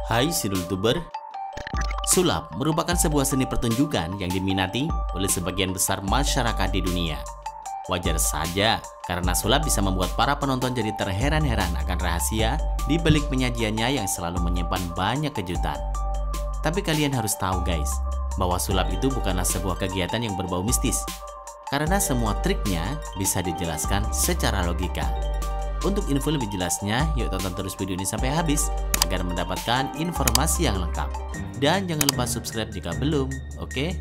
Hai Sidultuber, sulap merupakan sebuah seni pertunjukan yang diminati oleh sebagian besar masyarakat di dunia. Wajar saja karena sulap bisa membuat para penonton jadi terheran-heran akan rahasia di balik penyajiannya yang selalu menyimpan banyak kejutan. Tapi kalian harus tahu guys, bahwa sulap itu bukanlah sebuah kegiatan yang berbau mistis, karena semua triknya bisa dijelaskan secara logika. Untuk info lebih jelasnya, yuk tonton terus video ini sampai habis agar mendapatkan informasi yang lengkap. Dan jangan lupa subscribe jika belum, oke?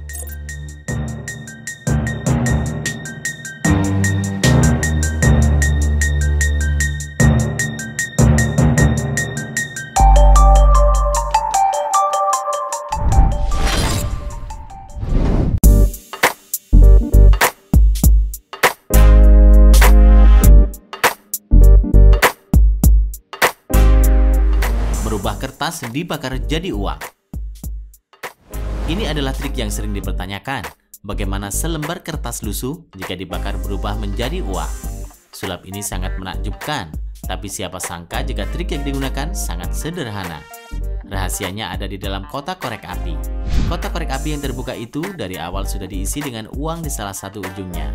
Merubah kertas dibakar jadi uang. Ini adalah trik yang sering dipertanyakan. Bagaimana selembar kertas lusuh jika dibakar berubah menjadi uang? Sulap ini sangat menakjubkan, tapi siapa sangka jika trik yang digunakan sangat sederhana. Rahasianya ada di dalam kotak korek api. Kotak korek api yang terbuka itu dari awal sudah diisi dengan uang di salah satu ujungnya.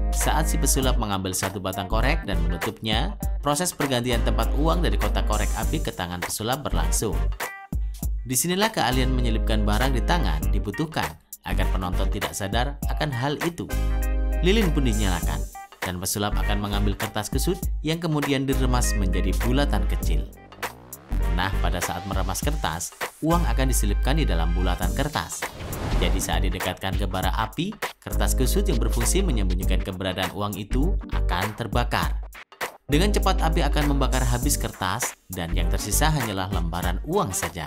Saat si pesulap mengambil satu batang korek dan menutupnya, proses pergantian tempat uang dari kotak korek api ke tangan pesulap berlangsung. Disinilah keahlian menyelipkan barang di tangan dibutuhkan agar penonton tidak sadar akan hal itu. Lilin pun dinyalakan dan pesulap akan mengambil kertas kesut yang kemudian diremas menjadi bulatan kecil. Nah, pada saat meremas kertas, uang akan diselipkan di dalam bulatan kertas. Jadi saat didekatkan ke bara api, kertas kesut yang berfungsi menyembunyikan keberadaan uang itu akan terbakar. Dengan cepat api akan membakar habis kertas dan yang tersisa hanyalah lembaran uang saja.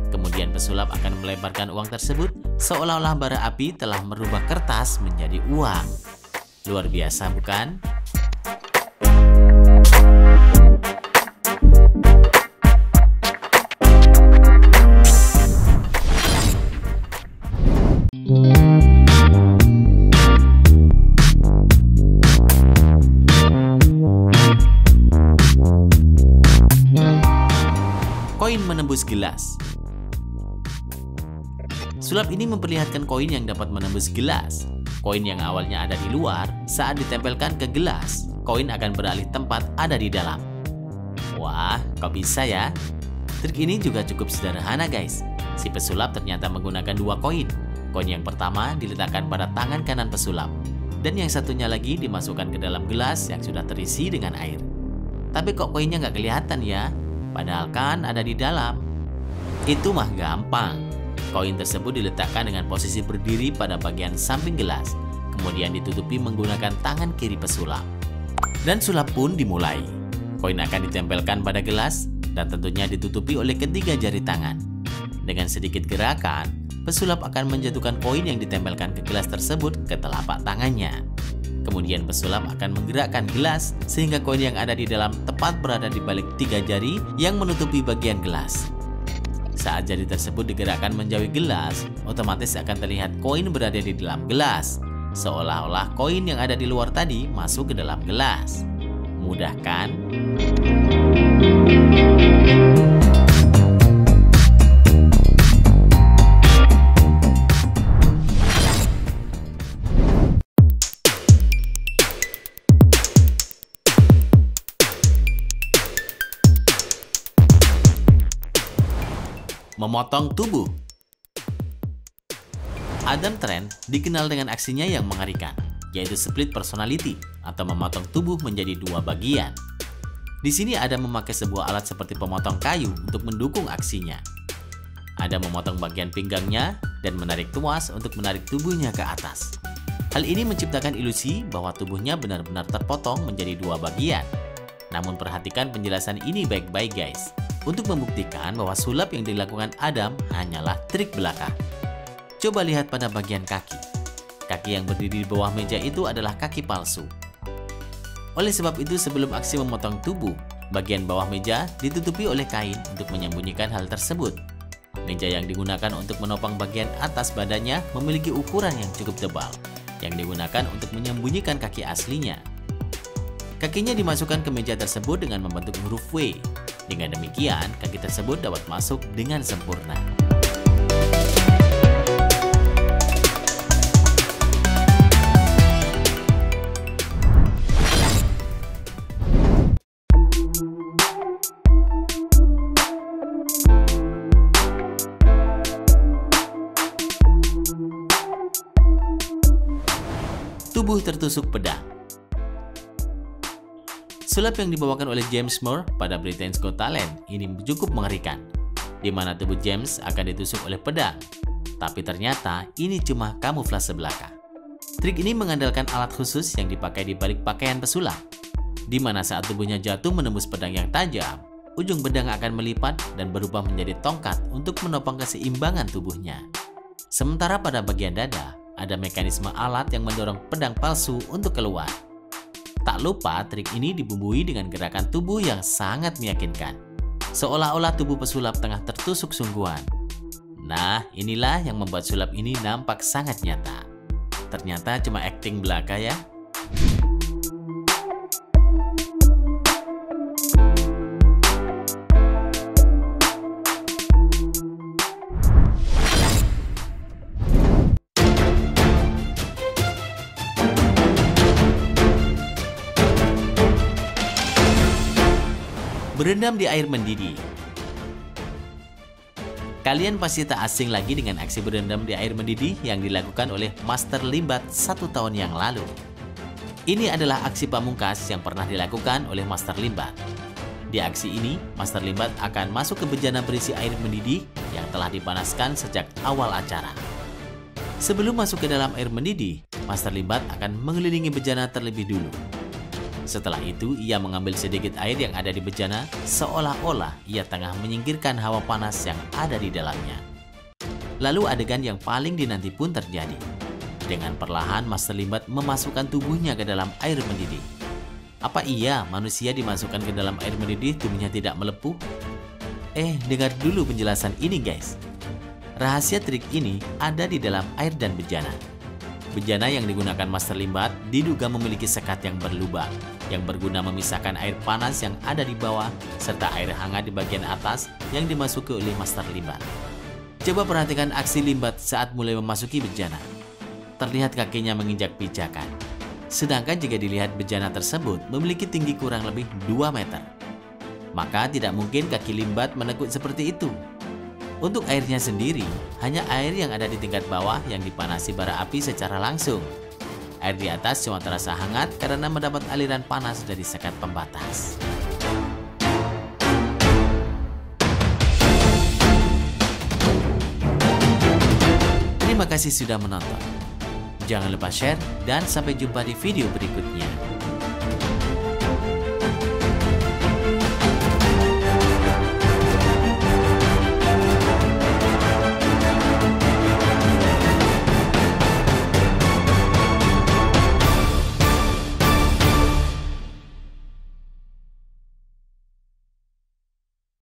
Kemudian pesulap akan melebarkan uang tersebut seolah-olah bara api telah merubah kertas menjadi uang. Luar biasa bukan? Koin menembus gelas. Sulap ini memperlihatkan koin yang dapat menembus gelas. Koin yang awalnya ada di luar, saat ditempelkan ke gelas, koin akan beralih tempat ada di dalam. Wah, kok bisa ya? Trik ini juga cukup sederhana guys. Si pesulap ternyata menggunakan dua koin. Koin yang pertama diletakkan pada tangan kanan pesulap, dan yang satunya lagi dimasukkan ke dalam gelas yang sudah terisi dengan air. Tapi kok koinnya nggak kelihatan ya? Padahal kan ada di dalam. Itu mah gampang. Koin tersebut diletakkan dengan posisi berdiri pada bagian samping gelas, kemudian ditutupi menggunakan tangan kiri pesulap. Dan sulap pun dimulai. Koin akan ditempelkan pada gelas dan tentunya ditutupi oleh ketiga jari tangan. Dengan sedikit gerakan, pesulap akan menjatuhkan koin yang ditempelkan ke gelas tersebut ke telapak tangannya. Kemudian pesulap akan menggerakkan gelas sehingga koin yang ada di dalam tepat berada di balik tiga jari yang menutupi bagian gelas. Saat jari tersebut digerakkan menjauhi gelas, otomatis akan terlihat koin berada di dalam gelas, seolah-olah koin yang ada di luar tadi masuk ke dalam gelas. Mudah kan? Memotong tubuh. Adam Trent dikenal dengan aksinya yang mengerikan, yaitu split personality atau memotong tubuh menjadi dua bagian. Di sini Adam memakai sebuah alat seperti pemotong kayu untuk mendukung aksinya. Adam memotong bagian pinggangnya dan menarik tuas untuk menarik tubuhnya ke atas. Hal ini menciptakan ilusi bahwa tubuhnya benar-benar terpotong menjadi dua bagian. Namun perhatikan penjelasan ini baik-baik guys, untuk membuktikan bahwa sulap yang dilakukan Adam hanyalah trik belaka. Coba lihat pada bagian kaki. Kaki yang berdiri di bawah meja itu adalah kaki palsu. Oleh sebab itu sebelum aksi memotong tubuh, bagian bawah meja ditutupi oleh kain untuk menyembunyikan hal tersebut. Meja yang digunakan untuk menopang bagian atas badannya memiliki ukuran yang cukup tebal, yang digunakan untuk menyembunyikan kaki aslinya. Kakinya dimasukkan ke meja tersebut dengan membentuk huruf W. Dengan demikian, kaki tersebut dapat masuk dengan sempurna. Tubuh tertusuk pedang. Sulap yang dibawakan oleh James Moore pada Britain's Got Talent ini cukup mengerikan, di mana tubuh James akan ditusuk oleh pedang. Tapi ternyata ini cuma kamuflase belaka. Trik ini mengandalkan alat khusus yang dipakai di balik pakaian pesulap, di mana saat tubuhnya jatuh menembus pedang yang tajam, ujung pedang akan melipat dan berubah menjadi tongkat untuk menopang keseimbangan tubuhnya. Sementara pada bagian dada, ada mekanisme alat yang mendorong pedang palsu untuk keluar. Tak lupa, trik ini dibumbui dengan gerakan tubuh yang sangat meyakinkan, seolah-olah tubuh pesulap tengah tertusuk sungguhan. Nah, inilah yang membuat sulap ini nampak sangat nyata. Ternyata cuma akting belaka ya. Berendam di air mendidih. Kalian pasti tak asing lagi dengan aksi berendam di air mendidih yang dilakukan oleh Master Limbat 1 tahun yang lalu. Ini adalah aksi pamungkas yang pernah dilakukan oleh Master Limbat. Di aksi ini, Master Limbat akan masuk ke bejana berisi air mendidih yang telah dipanaskan sejak awal acara. Sebelum masuk ke dalam air mendidih, Master Limbat akan mengelilingi bejana terlebih dulu. Setelah itu, ia mengambil sedikit air yang ada di bejana, seolah-olah ia tengah menyingkirkan hawa panas yang ada di dalamnya. Lalu adegan yang paling dinanti pun terjadi. Dengan perlahan, Master Limbat memasukkan tubuhnya ke dalam air mendidih. Apa iya manusia dimasukkan ke dalam air mendidih tubuhnya tidak melepuh? Dengar dulu penjelasan ini guys. Rahasia trik ini ada di dalam air dan bejana. Bejana yang digunakan Master Limbat diduga memiliki sekat yang berlubang, yang berguna memisahkan air panas yang ada di bawah serta air hangat di bagian atas yang dimasuki oleh Master Limbat. Coba perhatikan aksi Limbat saat mulai memasuki bejana. Terlihat kakinya menginjak pijakan. Sedangkan jika dilihat bejana tersebut memiliki tinggi kurang lebih 2 meter. Maka tidak mungkin kaki Limbat menekuk seperti itu. Untuk airnya sendiri, hanya air yang ada di tingkat bawah yang dipanasi bara api secara langsung. Air di atas cuma terasa hangat karena mendapat aliran panas dari sekat pembatas. Terima kasih sudah menonton. Jangan lupa share dan sampai jumpa di video berikutnya.